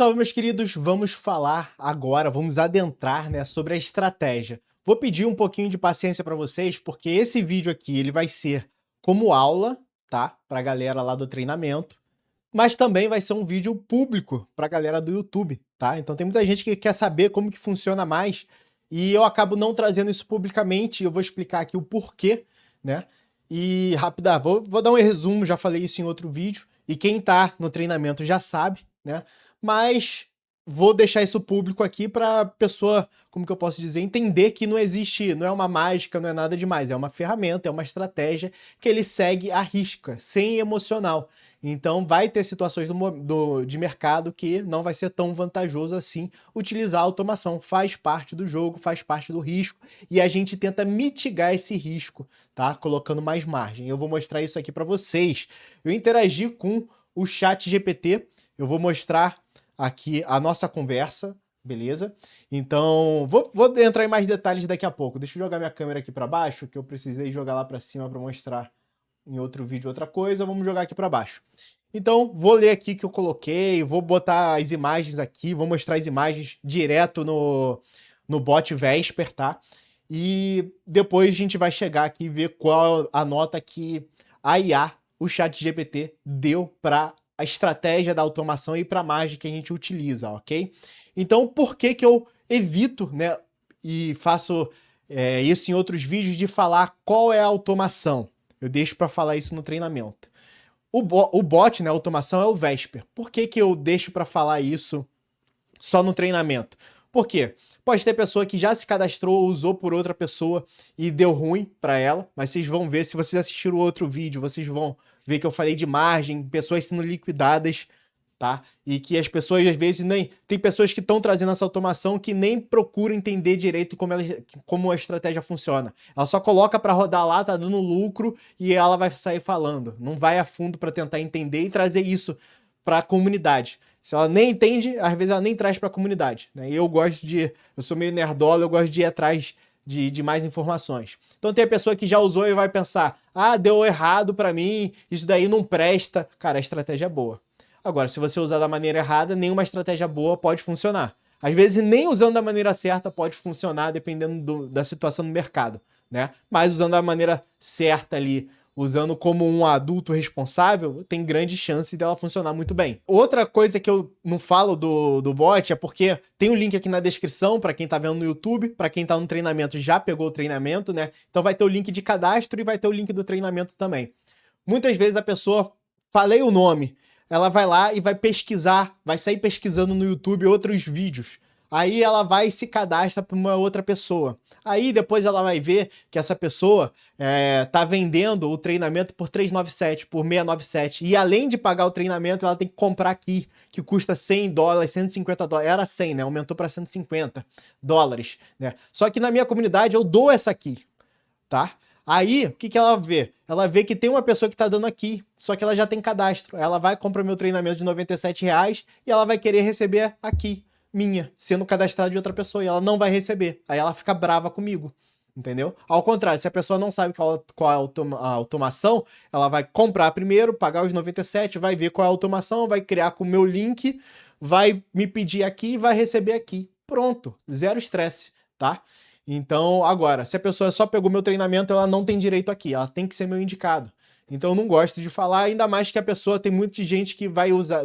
Salve, meus queridos! Vamos falar agora, vamos adentrar, né, sobre a estratégia. Vou pedir um pouquinho de paciência para vocês, porque esse vídeo aqui ele vai ser como aula, tá? Para a galera lá do treinamento, mas também vai ser um vídeo público para a galera do YouTube, tá? Então tem muita gente que quer saber como que funciona mais e eu acabo não trazendo isso publicamente. Eu vou explicar aqui o porquê, né? E rápida, vou dar um resumo, já falei isso em outro vídeo e quem tá no treinamento já sabe, né? Mas vou deixar isso público aqui para a pessoa, como que eu posso dizer, entender que não existe, não é uma mágica, não é nada demais, é uma ferramenta, é uma estratégia que ele segue à risca, sem emocional. Então vai ter situações de mercado que não vai ser tão vantajoso assim utilizar a automação. Faz parte do jogo, faz parte do risco e a gente tenta mitigar esse risco, tá? Colocando mais margem. Eu vou mostrar isso aqui para vocês. Eu interagi com o ChatGPT, eu vou mostrar aqui a nossa conversa, beleza? Então, vou entrar em mais detalhes daqui a pouco. Deixa eu jogar minha câmera aqui para baixo, que eu precisei jogar lá para cima para mostrar em outro vídeo outra coisa. Vamos jogar aqui para baixo. Então, vou ler aqui que eu coloquei, vou botar as imagens aqui, vou mostrar as imagens direto no bot Vesper, tá? E depois a gente vai chegar aqui e ver qual a nota que a IA, o ChatGPT, deu para a estratégia da automação e para a margem que a gente utiliza, ok? Então, por que que eu evito, né, e faço isso em outros vídeos, de falar qual é a automação? Eu deixo para falar isso no treinamento. O bot, né, a automação, é o Vesper. Por que que eu deixo para falar isso só no treinamento? Por quê? Pode ter pessoa que já se cadastrou, usou por outra pessoa e deu ruim para ela, mas vocês vão ver, se vocês assistiram o outro vídeo, vocês vão ver que eu falei de margem, pessoas sendo liquidadas, tá? E que as pessoas, às vezes, nem... Tem pessoas que estão trazendo essa automação que nem procuram entender direito como a estratégia funciona. Ela só coloca para rodar lá, tá dando lucro, e ela vai sair falando. Não vai a fundo para tentar entender e trazer isso para a comunidade. Se ela nem entende, às vezes ela nem traz para a comunidade, né? E eu sou meio nerdola, eu gosto de ir atrás de mais informações. Então tem a pessoa que já usou e vai pensar, ah, deu errado para mim, isso daí não presta. Cara, a estratégia é boa. Agora, se você usar da maneira errada, nenhuma estratégia boa pode funcionar. Às vezes nem usando da maneira certa pode funcionar, dependendo da situação do mercado, né? Mas usando da maneira certa ali, usando como um adulto responsável, tem grande chance dela funcionar muito bem. Outra coisa que eu não falo do bot é porque tem um link aqui na descrição para quem tá vendo no YouTube, para quem tá no treinamento já pegou o treinamento, né? Então vai ter o link de cadastro e vai ter o link do treinamento também. Muitas vezes a pessoa, falei o nome, ela vai lá e vai pesquisar, vai sair pesquisando no YouTube outros vídeos. Aí ela vai e se cadastra para uma outra pessoa. Aí depois ela vai ver que essa pessoa tá vendendo o treinamento por 397, por 697. E além de pagar o treinamento, ela tem que comprar aqui, que custa $100, $150. Era 100, né? Aumentou para $150, né? Só que na minha comunidade eu dou essa aqui, tá? Aí, o que que ela vê? Ela vê que tem uma pessoa que tá dando aqui, só que ela já tem cadastro. Ela vai comprar meu treinamento de R$97 e ela vai querer receber aqui, minha, sendo cadastrada de outra pessoa, e ela não vai receber. Aí ela fica brava comigo, entendeu? Ao contrário, se a pessoa não sabe qual é a automação, ela vai comprar primeiro, pagar os 97, vai ver qual é a automação, vai criar com o meu link, vai me pedir aqui e vai receber aqui. Pronto, zero estresse, tá? Então, agora, se a pessoa só pegou meu treinamento, ela não tem direito aqui, ela tem que ser meu indicado. Então eu não gosto de falar, ainda mais que a pessoa, tem muita gente que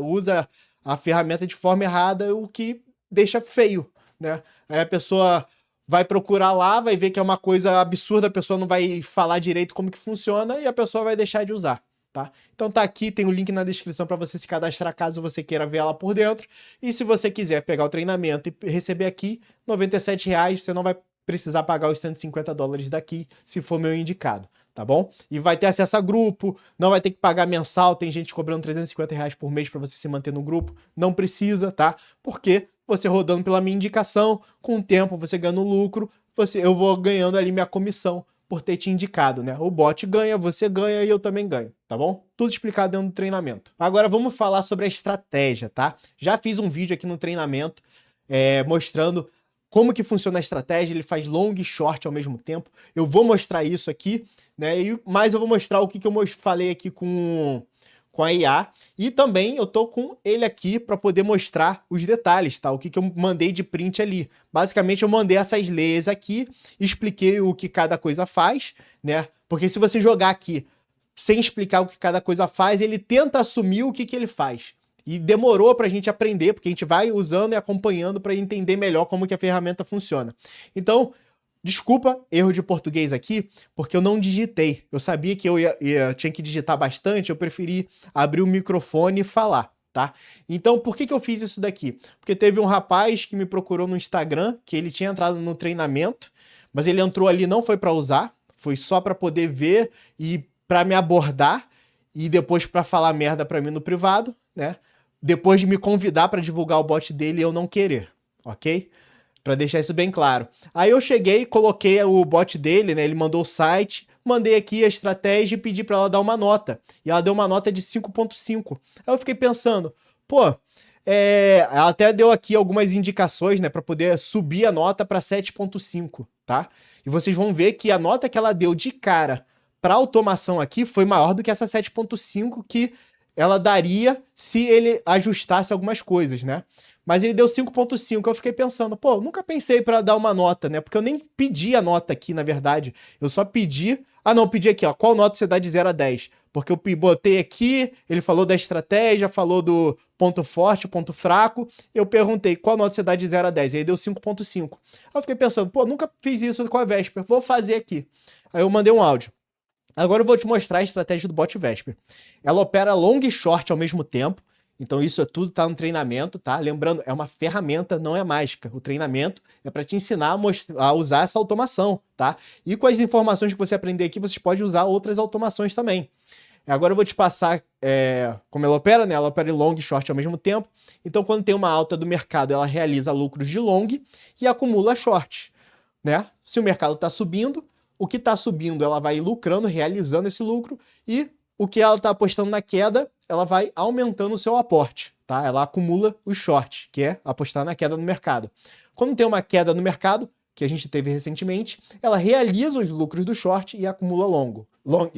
usa a ferramenta de forma errada, o que deixa feio, né? Aí a pessoa vai procurar lá, vai ver que é uma coisa absurda, a pessoa não vai falar direito como que funciona e a pessoa vai deixar de usar, tá? Então tá aqui, tem o link na descrição para você se cadastrar caso você queira ver ela por dentro. E se você quiser pegar o treinamento e receber aqui, R$97, você não vai precisar pagar os $150 daqui, se for meu indicado, tá bom? E vai ter acesso a grupo, não vai ter que pagar mensal, tem gente cobrando R$350 por mês para você se manter no grupo, não precisa, tá? Porque você rodando pela minha indicação, com o tempo você ganhando lucro, eu vou ganhando ali minha comissão por ter te indicado, né? O bot ganha, você ganha e eu também ganho, tá bom? Tudo explicado dentro do treinamento. Agora vamos falar sobre a estratégia, tá? Já fiz um vídeo aqui no treinamento mostrando como que funciona a estratégia, ele faz long e short ao mesmo tempo. Eu vou mostrar isso aqui, né? Mas eu vou mostrar o que eu falei aqui com com a IA, e também eu tô com ele aqui para poder mostrar os detalhes, tá? O que eu mandei de print ali. Basicamente eu mandei essas leis aqui, expliquei o que cada coisa faz, né? Porque se você jogar aqui sem explicar o que cada coisa faz, ele tenta assumir o que ele faz. E demorou para a gente aprender, porque a gente vai usando e acompanhando para entender melhor como que a ferramenta funciona. Então, desculpa, erro de português aqui, porque eu não digitei. Eu sabia que eu tinha que digitar bastante, eu preferi abrir o microfone e falar, tá? Então, por que eu fiz isso daqui? Porque teve um rapaz que me procurou no Instagram, que ele tinha entrado no treinamento, mas ele entrou ali, não foi para usar, foi só para poder ver e para me abordar e depois para falar merda para mim no privado, né? Depois de me convidar para divulgar o bot dele e eu não querer, ok? Para deixar isso bem claro. Aí eu cheguei, coloquei o bot dele, né? Ele mandou o site, mandei aqui a estratégia e pedi para ela dar uma nota. E ela deu uma nota de 5.5. Aí eu fiquei pensando, pô, ela até deu aqui algumas indicações, né, para poder subir a nota para 7.5, tá? E vocês vão ver que a nota que ela deu de cara para automação aqui foi maior do que essa 7.5 que ela daria se ele ajustasse algumas coisas, né? Mas ele deu 5.5, eu fiquei pensando, pô, nunca pensei para dar uma nota, né? Porque eu nem pedi a nota aqui, na verdade. Eu só pedi... Ah, não, pedi aqui, ó. Qual nota você dá de 0 a 10? Porque eu botei aqui, ele falou da estratégia, falou do ponto forte, ponto fraco. Eu perguntei, qual nota você dá de 0 a 10? Aí deu 5.5. Aí eu fiquei pensando, pô, nunca fiz isso com a Vesper, vou fazer aqui. Aí eu mandei um áudio. Agora eu vou te mostrar a estratégia do bot Vesper. Ela opera long e short ao mesmo tempo. Então isso é tudo tá no treinamento, tá? Lembrando, é uma ferramenta, não é mágica. O treinamento é para te ensinar a usar essa automação, tá? E com as informações que você aprender aqui, você pode usar outras automações também. Agora eu vou te passar como ela opera, né? Ela opera em long e short ao mesmo tempo. Então quando tem uma alta do mercado, ela realiza lucros de long e acumula short, né? Se o mercado está subindo, o que está subindo ela vai lucrando, realizando esse lucro, e o que ela está apostando na queda, ela vai aumentando o seu aporte, tá? Ela acumula o short, que é apostar na queda no mercado. Quando tem uma queda no mercado, que a gente teve recentemente, ela realiza os lucros do short e acumula long.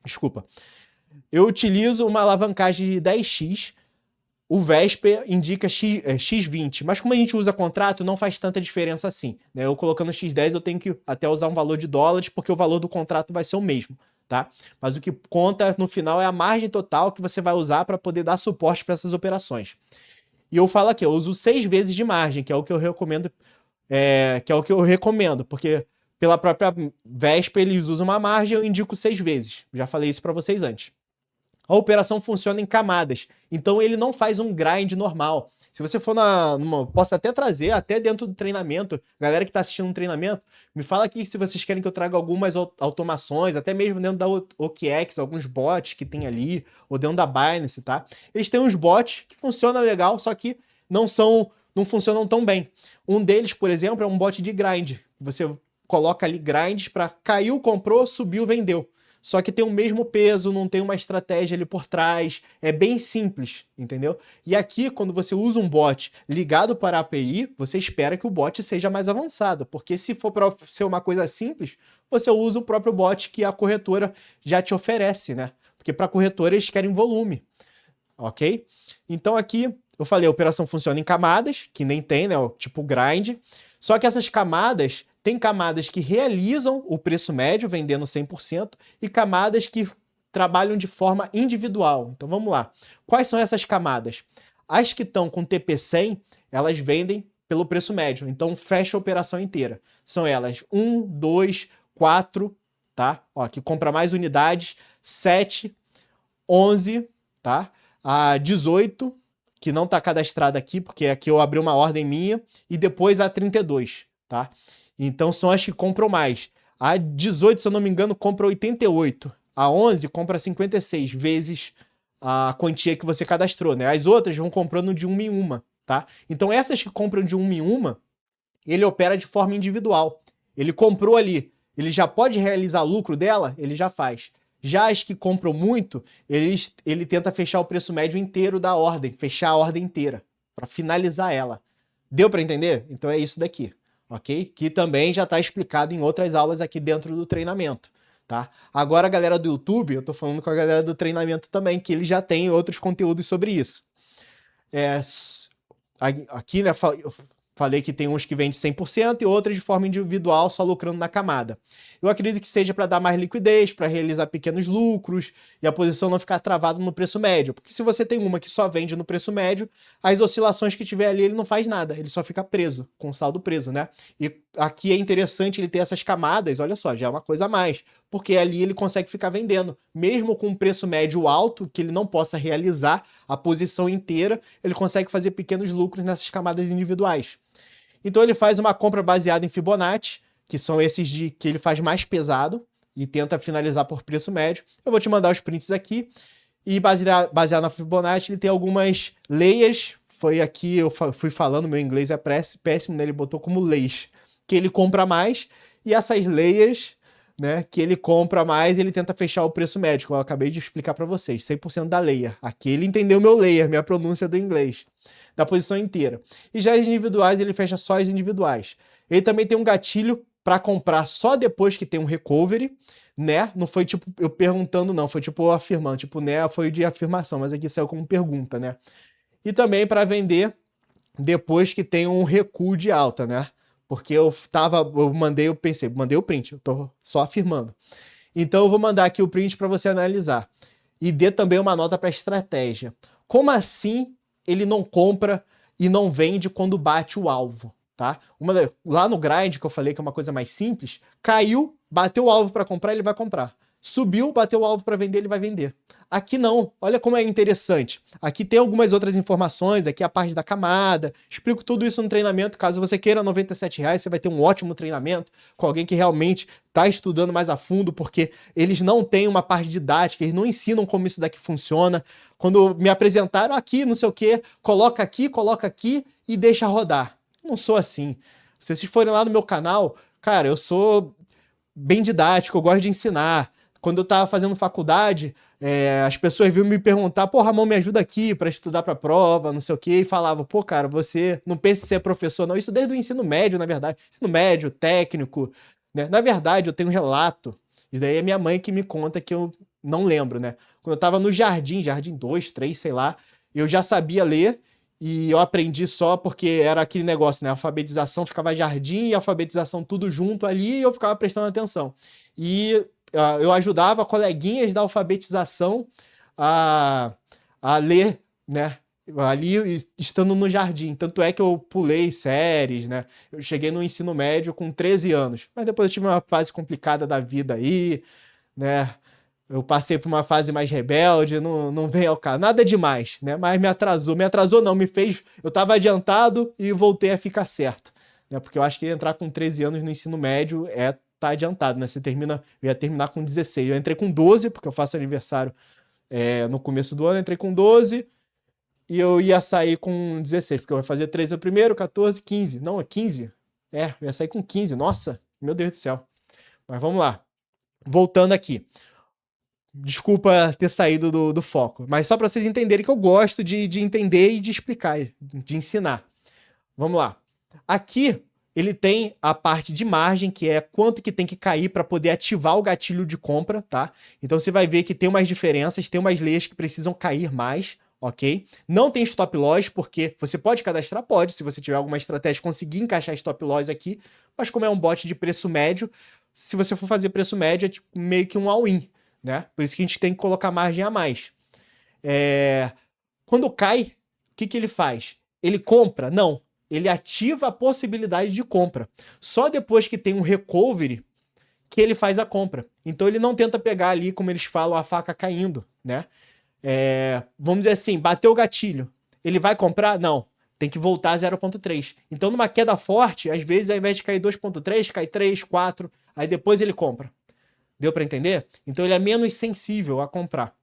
Desculpa. Eu utilizo uma alavancagem de 10x, o Vesper indica X20, mas como a gente usa contrato, não faz tanta diferença assim, né? Eu colocando X10, eu tenho que até usar um valor de dólares, porque o valor do contrato vai ser o mesmo, tá? Mas o que conta no final é a margem total que você vai usar para poder dar suporte para essas operações. E eu falo aqui, eu uso 6 vezes de margem, que é o que eu recomendo, porque pela própria Vesper eles usam uma margem, eu indico 6 vezes. Já falei isso para vocês antes. A operação funciona em camadas, então ele não faz um grind normal. Se você for posso até trazer, até dentro do treinamento, galera que está assistindo um treinamento, me fala aqui se vocês querem que eu traga algumas automações, até mesmo dentro da OKEx, alguns bots que tem ali, ou dentro da Binance, tá? Eles têm uns bots que funcionam legal, só que não funcionam tão bem. Um deles, por exemplo, é um bot de grind. Você coloca ali grinds para caiu, comprou, subiu, vendeu. Só que tem o mesmo peso, não tem uma estratégia ali por trás, é bem simples, entendeu? E aqui, quando você usa um bot ligado para a API, você espera que o bot seja mais avançado, porque se for para ser uma coisa simples, você usa o próprio bot que a corretora já te oferece, né? Porque para a corretora eles querem volume, ok? Então aqui, eu falei, a operação funciona em camadas, que nem tem, né? Tipo grind, só que essas camadas... Tem camadas que realizam o preço médio, vendendo 100%, e camadas que trabalham de forma individual. Então vamos lá. Quais são essas camadas? As que estão com TP100, elas vendem pelo preço médio. Então fecha a operação inteira. São elas 1, 2, 4, tá? Ó, que compra mais unidades, 7, 11, tá? A 18, que não está cadastrada aqui, porque aqui eu abri uma ordem minha, e depois a 32, tá? Então são as que compram mais. A 18, se eu não me engano, compra 88. A 11 compra 56 vezes a quantia que você cadastrou, né? As outras vão comprando de uma em uma, tá? Então essas que compram de uma em uma, ele opera de forma individual. Ele comprou ali, ele já pode realizar lucro dela? Ele já faz. Já as que compram muito, ele tenta fechar o preço médio inteiro da ordem, fechar a ordem inteira, para finalizar ela. Deu para entender? Então é isso daqui. Ok? Que também já está explicado em outras aulas aqui dentro do treinamento, tá? Agora a galera do YouTube, eu tô falando com a galera do treinamento também, que eles já têm outros conteúdos sobre isso. Aqui, né, eu falei que tem uns que vendem 100% e outros de forma individual, só lucrando na camada. Eu acredito que seja para dar mais liquidez, para realizar pequenos lucros e a posição não ficar travada no preço médio. Porque se você tem uma que só vende no preço médio, as oscilações que tiver ali, ele não faz nada, ele só fica preso, com o saldo preso, né? E aqui é interessante ele ter essas camadas, olha só, já é uma coisa a mais, porque ali ele consegue ficar vendendo, mesmo com um preço médio alto, que ele não possa realizar a posição inteira, ele consegue fazer pequenos lucros nessas camadas individuais. Então ele faz uma compra baseada em Fibonacci, que são esses de que ele faz mais pesado e tenta finalizar por preço médio. Eu vou te mandar os prints aqui. E baseado na Fibonacci, ele tem algumas leias. Foi aqui, eu fui falando, meu inglês é péssimo, né? Ele botou como leis, que ele compra mais. E essas leias, né, que ele compra mais, ele tenta fechar o preço médio, que eu acabei de explicar para vocês, 100% da layer. Aqui ele entendeu meu layer, minha pronúncia do inglês, da posição inteira. E já as individuais, ele fecha só as individuais. Ele também tem um gatilho para comprar só depois que tem um recovery, né? Não foi tipo eu perguntando, não, foi tipo eu afirmando, tipo, né? Foi de afirmação, mas aqui saiu como pergunta, né? E também para vender depois que tem um recuo de alta, né? Porque eu mandei o print, eu tô só afirmando. Então eu vou mandar aqui o print para você analisar. E dê também uma nota para estratégia. Como assim ele não compra e não vende quando bate o alvo, tá? Lá no grind, que eu falei que é uma coisa mais simples, caiu, bateu o alvo para comprar, ele vai comprar. Subiu, bateu o alvo para vender, ele vai vender. Aqui não, olha como é interessante. Aqui tem algumas outras informações, aqui a parte da camada, explico tudo isso no treinamento. Caso você queira R$ 97, você vai ter um ótimo treinamento com alguém que realmente está estudando mais a fundo, porque eles não têm uma parte didática, eles não ensinam como isso daqui funciona. Quando me apresentaram aqui, não sei o que, coloca aqui e deixa rodar. Eu não sou assim. Se vocês forem lá no meu canal, cara, eu sou bem didático, eu gosto de ensinar. Quando eu tava fazendo faculdade, as pessoas vinham me perguntar, pô, Ramon, me ajuda aqui para estudar para prova, não sei o quê, e falava, pô, cara, você não pensa em ser professor, não. Isso desde o ensino médio, na verdade. Ensino médio, técnico, né? Na verdade, eu tenho um relato, isso daí é minha mãe que me conta que eu não lembro, né? Quando eu tava no jardim 2, 3, sei lá, eu já sabia ler e eu aprendi só porque era aquele negócio, né? Alfabetização ficava jardim e alfabetização tudo junto ali e eu ficava prestando atenção. E eu ajudava coleguinhas da alfabetização a ler, né? Ali estando no jardim. Tanto é que eu pulei séries, né? Eu cheguei no ensino médio com 13 anos. Mas depois eu tive uma fase complicada da vida aí, né? Eu passei por uma fase mais rebelde, não veio ao caso. Nada demais, né? Mas me atrasou. Me atrasou não, me fez... Eu estava adiantado e voltei a ficar certo. Né? Porque eu acho que entrar com 13 anos no ensino médio tá adiantado, né? Eu ia terminar com 16. Eu entrei com 12, porque eu faço aniversário no começo do ano, entrei com 12 e eu ia sair com 16, porque eu ia fazer 13 o primeiro, 14, 15. Não, é 15. Eu ia sair com 15. Nossa, meu Deus do céu. Mas vamos lá. Voltando aqui. Desculpa ter saído do foco, mas só para vocês entenderem que eu gosto de entender e de explicar, de ensinar. Vamos lá. Aqui ele tem a parte de margem, que é quanto que tem que cair para poder ativar o gatilho de compra, tá? Então você vai ver que tem umas diferenças, tem umas leias que precisam cair mais, ok? Não tem stop loss, porque você pode cadastrar? Pode, se você tiver alguma estratégia, conseguir encaixar stop loss aqui, mas como é um bot de preço médio, se você for fazer preço médio, é tipo meio que um all-in, né? Por isso que a gente tem que colocar margem a mais. Quando cai, o que ele faz? Ele compra? Não. Ele ativa a possibilidade de compra. Só depois que tem um recovery que ele faz a compra. Então ele não tenta pegar ali, como eles falam, a faca caindo, né? Vamos dizer assim, bateu o gatilho. Ele vai comprar? Não. Tem que voltar a 0.3. Então numa queda forte, às vezes ao invés de cair 2.3, cai 3, 4, aí depois ele compra. Deu para entender? Então ele é menos sensível a comprar.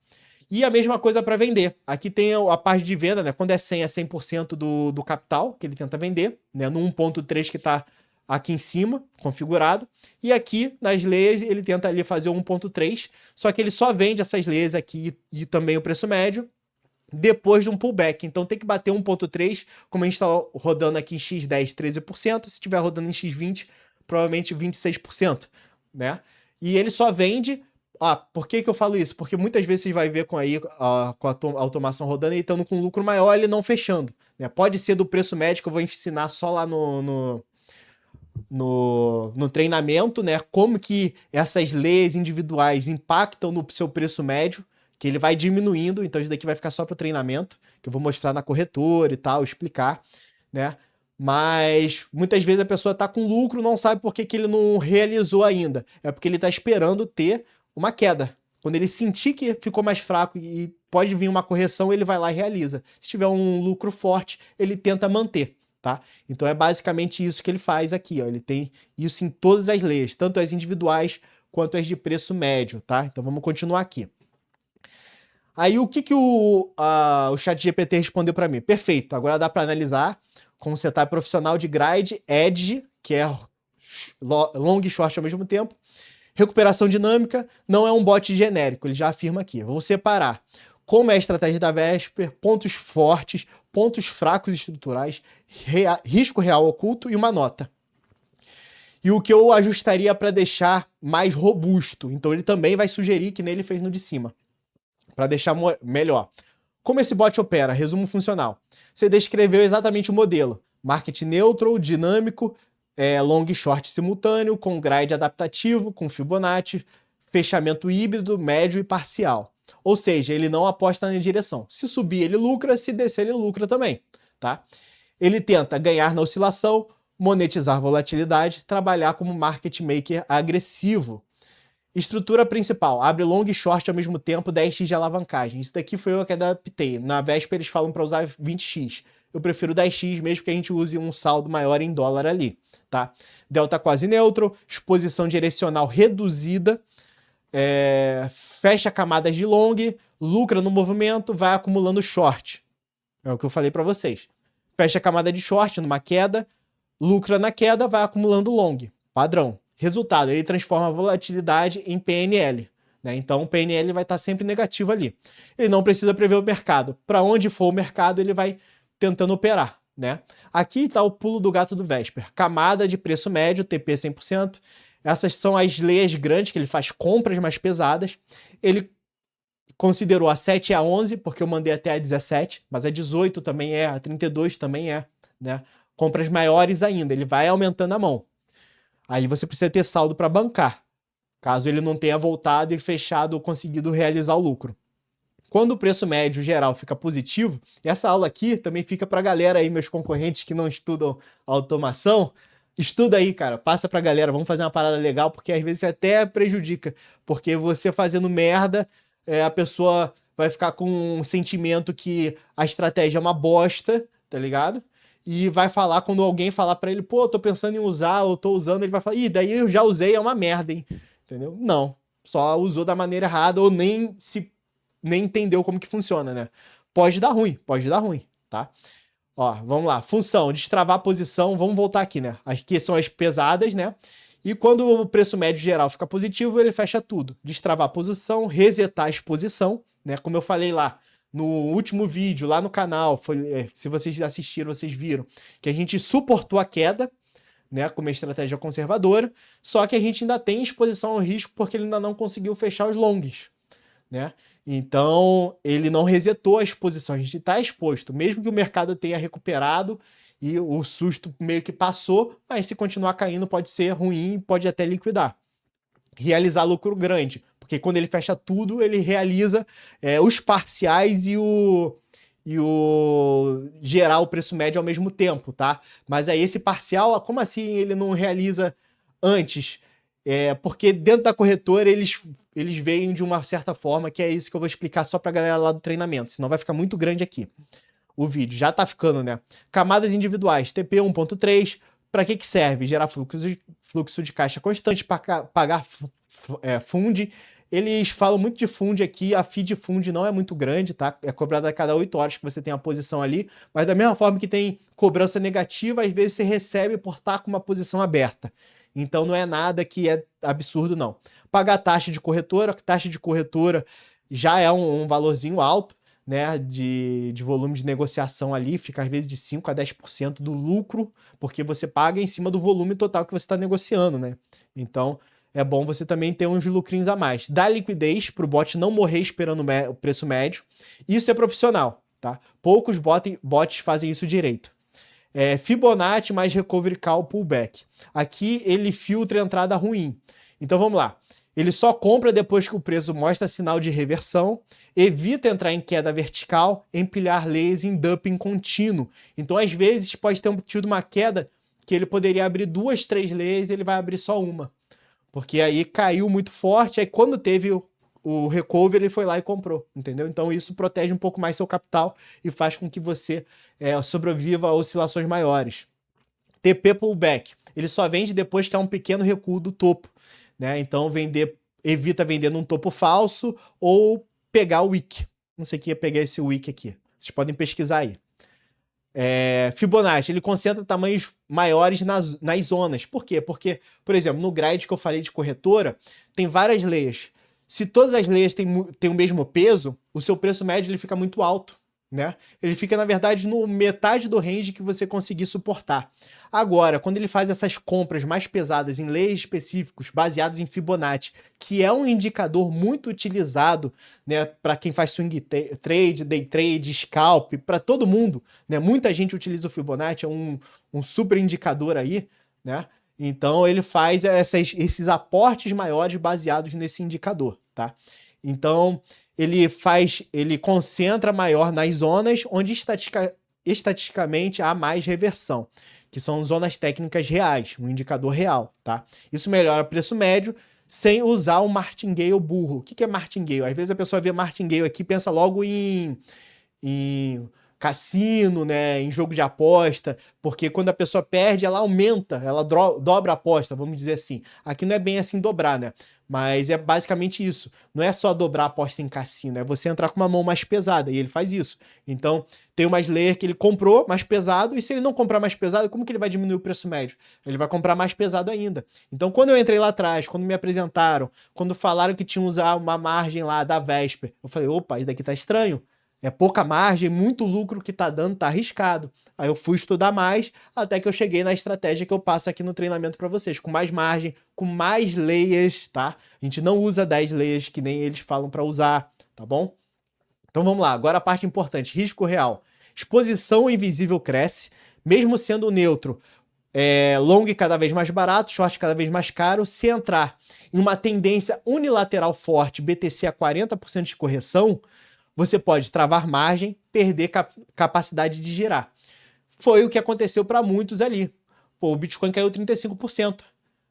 E a mesma coisa para vender. Aqui tem a parte de venda, né? Quando é 100, é 100% do capital que ele tenta vender, né? No 1.3 que está aqui em cima, configurado. E aqui, nas leias, ele tenta ali fazer o 1.3, só que ele só vende essas leias aqui e também o preço médio depois de um pullback. Então tem que bater 1.3, como a gente está rodando aqui em X10, 13%. Se estiver rodando em X20, provavelmente 26%, né? e ele só vende... por que que eu falo isso? Porque muitas vezes vocês vão ver com a automação rodando, ele estando com lucro maior, ele não fechando, né? Pode ser do preço médio, que eu vou ensinar só lá no treinamento, né? Como que essas leis individuais impactam no seu preço médio, que ele vai diminuindo, então isso daqui vai ficar só para o treinamento, que eu vou mostrar na corretora e tal, explicar, né? Mas muitas vezes a pessoa está com lucro, não sabe por que que ele não realizou ainda. É porque ele está esperando ter uma queda. Quando ele sentir que ficou mais fraco e pode vir uma correção, ele vai lá e realiza. Se tiver um lucro forte, ele tenta manter, tá? Então é basicamente isso que ele faz aqui, ó. Ele tem isso em todas as leis, tanto as individuais quanto as de preço médio, tá? Então vamos continuar aqui. Aí o que que o ChatGPT respondeu para mim? Perfeito, agora dá para analisar com um setup profissional de Gride, Edge, que é long e short ao mesmo tempo. Recuperação dinâmica não é um bot genérico, ele já afirma aqui. Vou separar como é a estratégia da Vesper, pontos fortes, pontos fracos estruturais, risco real oculto e uma nota. E o que eu ajustaria para deixar mais robusto. Então ele também vai sugerir que nele fez no de cima, para deixar melhor. Como esse bot opera? Resumo funcional. Você descreveu exatamente o modelo. Market neutral, dinâmico, long e short simultâneo, com grade adaptativo, com Fibonacci, fechamento híbrido, médio e parcial. Ou seja, ele não aposta na direção. Se subir, ele lucra, se descer, ele lucra também, tá? Ele tenta ganhar na oscilação, monetizar volatilidade, trabalhar como market maker agressivo. Estrutura principal, abre long e short ao mesmo tempo, 10x de alavancagem. Isso daqui foi eu que adaptei. Na véspera eles falam para usar 20x. Eu prefiro 10x mesmo que a gente use um saldo maior em dólar ali, tá? Delta quase neutro, exposição direcional reduzida, fecha camadas de long, lucra no movimento, vai acumulando short. É o que eu falei para vocês. Fecha camada de short numa queda, lucra na queda, vai acumulando long. Padrão. Resultado, ele transforma a volatilidade em PNL, né? Então o PNL vai estar sempre negativo ali. Ele não precisa prever o mercado. Para onde for o mercado, ele vai tentando operar, né? Aqui está o pulo do gato do Vesper. Camada de preço médio, TP 100%. Essas são as leias grandes, que ele faz compras mais pesadas. Ele considerou a 7 e a 11, porque eu mandei até a 17, mas a 18 também a 32 também né? Compras maiores ainda, ele vai aumentando a mão. Aí você precisa ter saldo para bancar, caso ele não tenha voltado e fechado ou conseguido realizar o lucro. Quando o preço médio geral fica positivo, essa aula aqui também fica para a galera aí, meus concorrentes que não estudam automação, estuda aí, cara, passa para a galera, vamos fazer uma parada legal, porque às vezes até prejudica, porque você fazendo merda, a pessoa vai ficar com um sentimento que a estratégia é uma bosta, tá ligado? E vai falar, quando alguém falar pra ele, pô, tô pensando em usar, ou tô usando, ele vai falar, ih, daí eu já usei, é uma merda, hein? Entendeu? Não, só usou da maneira errada ou nem entendeu como que funciona, né? Pode dar ruim, tá? Ó, vamos lá, função, destravar a posição, vamos voltar aqui, né? Aqui são as pesadas, né? E quando o preço médio geral fica positivo, ele fecha tudo. Destravar a posição, resetar a exposição, né? Como eu falei lá, no último vídeo, lá no canal, se vocês assistiram, vocês viram, que a gente suportou a queda, né, com uma estratégia conservadora, só que a gente ainda tem exposição ao risco porque ele ainda não conseguiu fechar os longs, né? Então, ele não resetou a exposição, a gente está exposto, mesmo que o mercado tenha recuperado e o susto meio que passou, mas se continuar caindo pode ser ruim, pode até liquidar. Realizar lucro grande, porque quando ele fecha tudo, ele realiza os parciais e o gerar o preço médio ao mesmo tempo, tá? Mas aí esse parcial, como assim ele não realiza antes? Porque dentro da corretora eles veem de uma certa forma, que é isso que eu vou explicar só pra galera lá do treinamento, senão vai ficar muito grande aqui o vídeo. Já tá ficando, né? Camadas individuais, TP 1.3, para que serve? Gerar fluxo de caixa constante, pagar fund. Eles falam muito de fund aqui, a fee de fund não é muito grande, tá? É cobrada a cada 8 horas que você tem a posição ali, mas da mesma forma que tem cobrança negativa, às vezes você recebe por estar com uma posição aberta. Então não é nada que é absurdo, não. Pagar taxa de corretora já é um valorzinho alto, né, de volume de negociação ali, fica às vezes de 5 a 10% do lucro, porque você paga em cima do volume total que você está negociando, né? Então, é bom você também ter uns lucrinhos a mais. Dá liquidez para o bot não morrer esperando o preço médio. Isso é profissional, tá? Poucos bots fazem isso direito. Fibonacci mais Recovery Call Pullback. Aqui ele filtra a entrada ruim. Então vamos lá. Ele só compra depois que o preço mostra sinal de reversão, evita entrar em queda vertical, empilhar layers em dumping contínuo. Então, às vezes, pode ter tido uma queda que ele poderia abrir 2, 3 layers e ele vai abrir só uma. Porque aí caiu muito forte, aí quando teve o recovery, ele foi lá e comprou, entendeu? Então, isso protege um pouco mais seu capital e faz com que você sobreviva a oscilações maiores. TP Pullback. Ele só vende depois que há um pequeno recuo do topo. Né? Então, evita vender num topo falso ou pegar o wick. Não sei o que ia pegar esse wick aqui. Vocês podem pesquisar aí. Fibonacci, ele concentra tamanhos maiores nas zonas. Por quê? Porque, por exemplo, no grade que eu falei de corretora, tem várias layers. Se todas as layers têm o mesmo peso, o seu preço médio ele fica muito alto. Né? Ele fica, na verdade, no metade do range que você conseguir suportar. Agora, quando ele faz essas compras mais pesadas em layers específicos, baseados em Fibonacci, que é um indicador muito utilizado, né, para quem faz swing trade, day trade, scalp, para todo mundo, né? Muita gente utiliza o Fibonacci, é um super indicador aí, né? Então ele faz esses aportes maiores baseados nesse indicador, tá? Então ele concentra maior nas zonas onde estatisticamente há mais reversão, que são zonas técnicas reais, um indicador real, tá? Isso melhora o preço médio sem usar o martingale burro. O que é martingale? Às vezes a pessoa vê martingale aqui e pensa logo em cassino, né, em jogo de aposta, porque quando a pessoa perde, ela aumenta, ela dobra a aposta, vamos dizer assim. Aqui não é bem assim dobrar, né? Mas é basicamente isso. Não é só dobrar a aposta em cassino, é você entrar com uma mão mais pesada, e ele faz isso. Então, tem umas layers que ele comprou mais pesado, e se ele não comprar mais pesado, como que ele vai diminuir o preço médio? Ele vai comprar mais pesado ainda. Então, quando eu entrei lá atrás, quando me apresentaram, quando falaram que tinham usar uma margem lá da Vesper, eu falei, opa, isso daqui tá estranho. É pouca margem, muito lucro que tá dando, tá arriscado. Aí eu fui estudar mais, até que eu cheguei na estratégia que eu passo aqui no treinamento para vocês, com mais margem, com mais layers, tá? A gente não usa 10 layers que nem eles falam para usar, tá bom? Então vamos lá, agora a parte importante, risco real. Exposição invisível cresce, mesmo sendo neutro, long cada vez mais barato, short cada vez mais caro. Se entrar em uma tendência unilateral forte, BTC a 40% de correção, você pode travar margem, perder capacidade de girar. Foi o que aconteceu para muitos ali. Pô, o Bitcoin caiu 35%.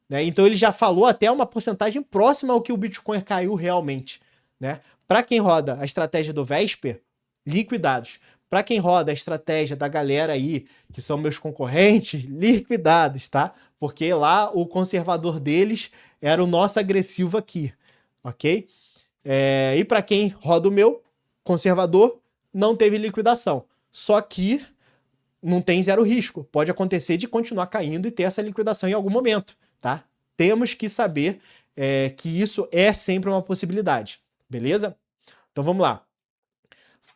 Né? Então ele já falou até uma porcentagem próxima ao que o Bitcoin caiu realmente. Né? Para quem roda a estratégia do Vesper, liquidados. Para quem roda a estratégia da galera aí, que são meus concorrentes, liquidados, tá? Porque lá o conservador deles era o nosso agressivo aqui, ok? E para quem roda o meu, conservador, não teve liquidação. Só que não tem zero risco. Pode acontecer de continuar caindo e ter essa liquidação em algum momento, tá? Temos que saber que isso é sempre uma possibilidade, beleza? Então vamos lá.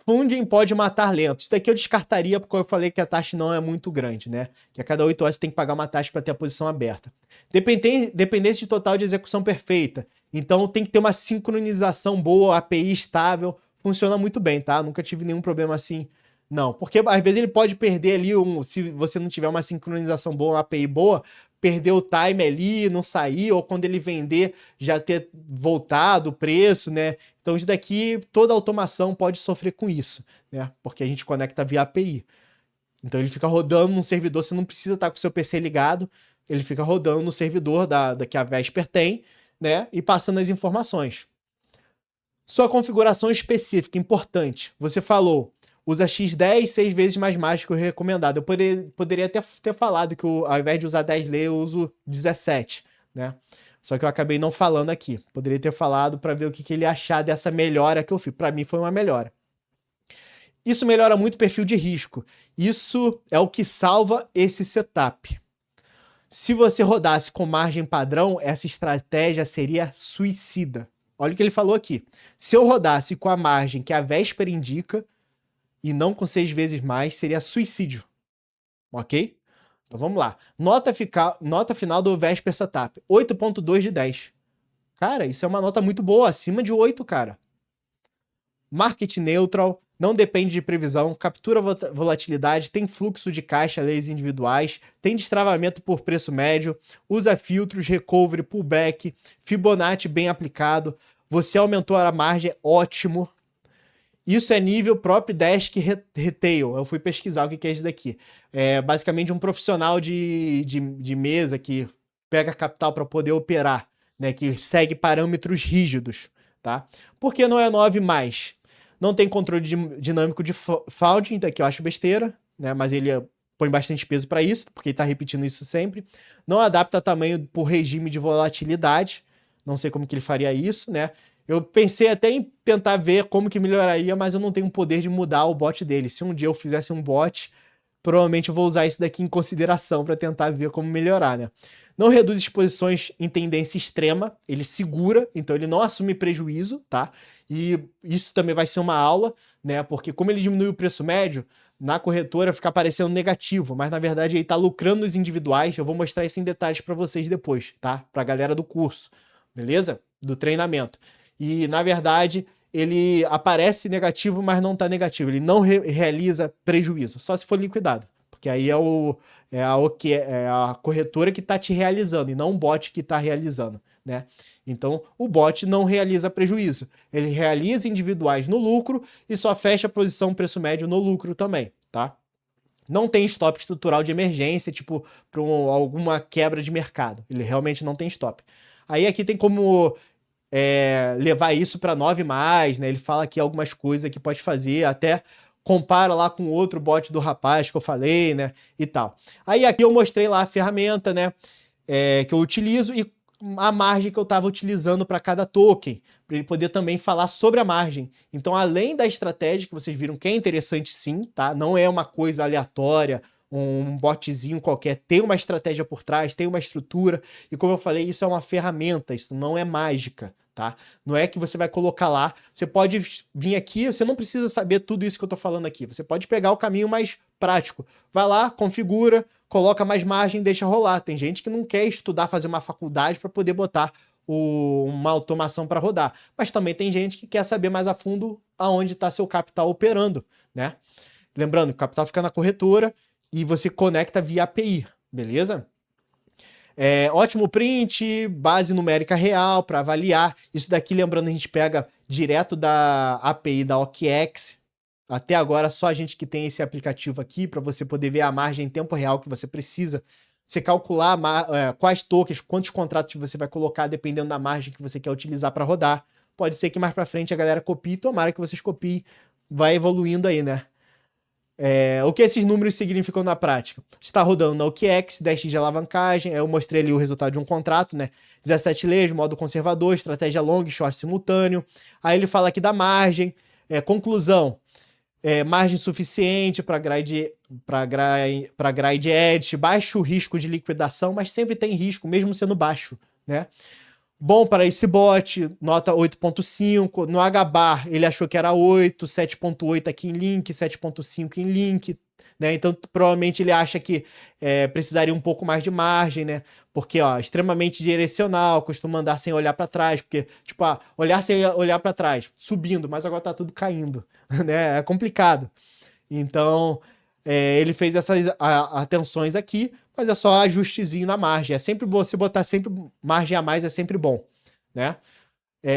Funding pode matar lento. Isso daqui eu descartaria porque eu falei que a taxa não é muito grande, né? Que a cada 8 horas você tem que pagar uma taxa para ter a posição aberta. Dependência de total de execução perfeita. Então tem que ter uma sincronização boa, API estável. Funciona muito bem, tá? Nunca tive nenhum problema assim. Não, porque às vezes ele pode perder ali, se você não tiver uma sincronização boa, uma API boa, perder o time ali, não sair, ou quando ele vender já ter voltado o preço, né? Então isso daqui, toda automação pode sofrer com isso, né? Porque a gente conecta via API. Então ele fica rodando num servidor, você não precisa estar com o seu PC ligado, ele fica rodando no servidor que a Vesper tem, né? E passando as informações. Sua configuração específica, importante. Você falou, usa X10, 6 vezes mais mágico recomendado. Eu poderia até ter falado que ao invés de usar 10 layers, eu uso 17, né? Só que eu acabei não falando aqui. Poderia ter falado para ver o que ele achar dessa melhora que eu fiz. Para mim foi uma melhora. Isso melhora muito o perfil de risco. Isso é o que salva esse setup. Se você rodasse com margem padrão, essa estratégia seria suicida. Olha o que ele falou aqui. Se eu rodasse com a margem que a Vesper indica, e não com 6 vezes mais, seria suicídio. Ok? Então vamos lá. Nota final do Vesper Setup, 8.2 de 10. Cara, isso é uma nota muito boa, acima de 8, cara. Market neutral, não depende de previsão, captura volatilidade, tem fluxo de caixa, leis individuais, tem destravamento por preço médio, usa filtros, recovery, pullback, Fibonacci bem aplicado, você aumentou a margem, ótimo. Isso é nível próprio desk retail. Eu fui pesquisar o que é isso daqui. É basicamente um profissional de mesa que pega capital para poder operar, né? Que segue parâmetros rígidos, tá? Por que não é 9 mais? Não tem controle dinâmico de founding, que eu acho besteira, né? Mas ele põe bastante peso para isso, porque ele está repetindo isso sempre. Não adapta tamanho por regime de volatilidade. Não sei como que ele faria isso, né? Eu pensei até em tentar ver como que melhoraria, mas eu não tenho o poder de mudar o bot dele. Se um dia eu fizesse um bot, provavelmente eu vou usar isso daqui em consideração para tentar ver como melhorar, né? Não reduz exposições em tendência extrema, ele segura, então ele não assume prejuízo, tá? E isso também vai ser uma aula, né? Porque como ele diminui o preço médio, na corretora fica aparecendo negativo, mas na verdade ele tá lucrando nos individuais. Eu vou mostrar isso em detalhes para vocês depois, tá? Pra galera do curso, beleza? Do treinamento. E, na verdade, ele aparece negativo, mas não está negativo. Ele não realiza prejuízo, só se for liquidado. Porque aí é a corretora que está te realizando, e não um bot que está realizando, né? Então, o bot não realiza prejuízo. Ele realiza individuais no lucro e só fecha a posição preço médio no lucro também, tá? Não tem stop estrutural de emergência, tipo, para alguma quebra de mercado. Ele realmente não tem stop. Aí aqui tem como levar isso para 9 mais, né? Ele fala aqui algumas coisas que pode fazer, até compara lá com outro bot do rapaz que eu falei, né? E tal. Aí aqui eu mostrei lá a ferramenta, né? Que eu utilizo e a margem que eu estava utilizando para cada token, para ele poder também falar sobre a margem. Então, além da estratégia que vocês viram que é interessante sim, tá? Não é uma coisa aleatória, um botzinho qualquer, tem uma estratégia por trás, tem uma estrutura, e como eu falei, isso é uma ferramenta, isso não é mágica, tá? Não é que você vai colocar lá, você pode vir aqui, você não precisa saber tudo isso que eu tô falando aqui, você pode pegar o caminho mais prático, vai lá, configura, coloca mais margem, deixa rolar. Tem gente que não quer estudar, fazer uma faculdade para poder botar uma automação para rodar, mas também tem gente que quer saber mais a fundo aonde está seu capital operando, né? Lembrando que o capital fica na corretora e você conecta via API, beleza? Ótimo print, base numérica real para avaliar. Isso daqui, lembrando, a gente pega direto da API da OKEx. Até agora, só a gente que tem esse aplicativo aqui para você poder ver a margem em tempo real que você precisa. Você calcular quais tokens, quantos contratos você vai colocar, dependendo da margem que você quer utilizar para rodar. Pode ser que mais para frente a galera copie, tomara que vocês copiem. Vai evoluindo aí, né? O que esses números significam na prática? Está rodando na OKEx, 10x de alavancagem, eu mostrei ali o resultado de um contrato, né? 17 leis, modo conservador, estratégia long, short simultâneo. Aí ele fala aqui da margem, conclusão, margem suficiente para grade edge, baixo risco de liquidação, mas sempre tem risco, mesmo sendo baixo, né? Bom para esse bot, nota 8.5. No HBAR, ele achou que era 8, 7.8 aqui em link, 7.5 em link, né? Então, provavelmente ele acha que precisaria um pouco mais de margem, né? Porque, ó, extremamente direcional, costuma andar sem olhar para trás, porque, tipo, olhar sem olhar para trás, subindo, mas agora tá tudo caindo, né? É complicado. Então, ele fez essas atenções aqui, mas é só ajustezinho na margem. É sempre bom, se botar sempre margem a mais é sempre bom, né?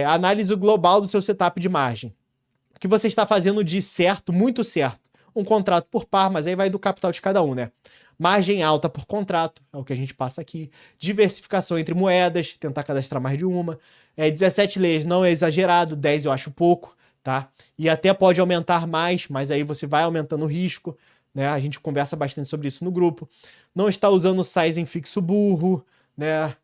Análise global do seu setup de margem. O que você está fazendo de certo, muito certo? Um contrato por par, mas aí vai do capital de cada um, né? Margem alta por contrato, é o que a gente passa aqui. Diversificação entre moedas, tentar cadastrar mais de uma. 17 leis não é exagerado, 10 eu acho pouco, tá? E até pode aumentar mais, mas aí você vai aumentando o risco, né? A gente conversa bastante sobre isso no grupo. Não está usando sizing fixo burro, né?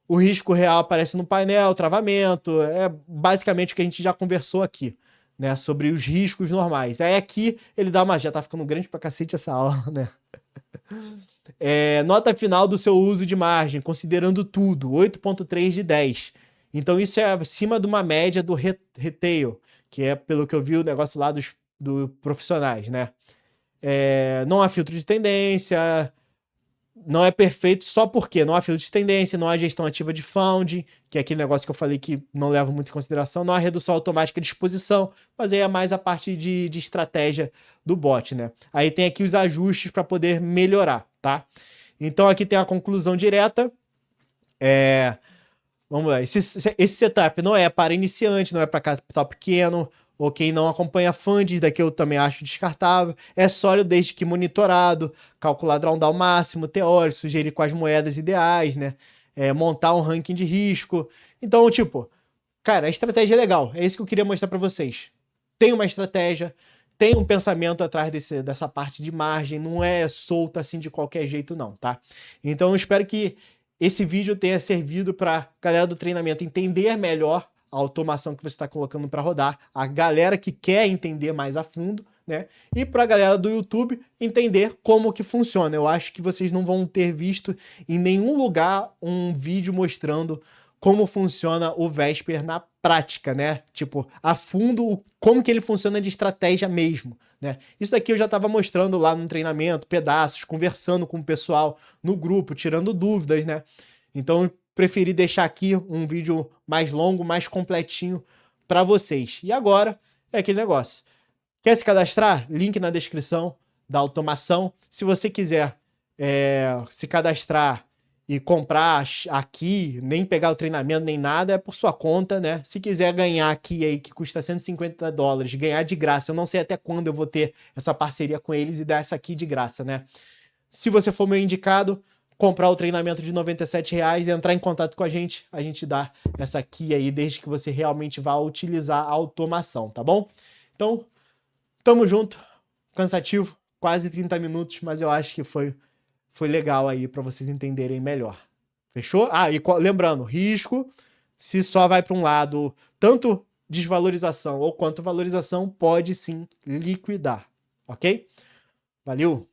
O risco real aparece no painel, travamento, é basicamente o que a gente já conversou aqui, né? Sobre os riscos normais. Aí aqui ele dá uma... Já tá ficando grande pra cacete essa aula, né? Nota final do seu uso de margem, considerando tudo, 8.3 de 10. Então isso é acima de uma média do retail, que é, pelo que eu vi, o negócio lá dos profissionais, né? Não há filtro de tendência, não é perfeito só porque não há filtro de tendência, não há gestão ativa de found, que é aquele negócio que eu falei que não levo muito em consideração, não há redução automática de exposição, mas aí é mais a parte de estratégia do bot, né? Aí tem aqui os ajustes para poder melhorar, tá? Então aqui tem a conclusão direta. Vamos lá, esse setup não é para iniciante, não é para capital pequeno, ou quem não acompanha funds, daqui eu também acho descartável. É sólido desde que monitorado, calcular drawdown máximo, teórico, sugerir quais moedas ideais, né? Montar um ranking de risco. Então, tipo, cara, a estratégia é legal. É isso que eu queria mostrar para vocês. Tem uma estratégia, tem um pensamento atrás dessa parte de margem, não é solta assim de qualquer jeito não, tá? Então eu espero que esse vídeo tenha servido para a galera do treinamento entender melhor a automação que você está colocando para rodar, a galera que quer entender mais a fundo, né? E para a galera do YouTube entender como que funciona. Eu acho que vocês não vão ter visto em nenhum lugar um vídeo mostrando como funciona o Vesper na prática, né? Tipo, a fundo, como que ele funciona de estratégia mesmo, né? Isso daqui eu já estava mostrando lá no treinamento, pedaços, conversando com o pessoal no grupo, tirando dúvidas, né? Então, preferi deixar aqui um vídeo mais longo, mais completinho para vocês. E agora é aquele negócio. Quer se cadastrar? Link na descrição da automação. Se você quiser se cadastrar e comprar aqui, nem pegar o treinamento nem nada, é por sua conta, né? Se quiser ganhar aqui aí, que custa $150, ganhar de graça, eu não sei até quando eu vou ter essa parceria com eles e dar essa aqui de graça, né? Se você for meu indicado, comprar o treinamento de R$97 e entrar em contato com a gente dá essa aqui aí, desde que você realmente vá utilizar a automação, tá bom? Então, tamo junto, cansativo, quase 30 minutos, mas eu acho que foi legal aí para vocês entenderem melhor. Fechou? Ah, e lembrando, risco, se só vai para um lado, tanto desvalorização ou quanto valorização, pode sim liquidar, ok? Valeu!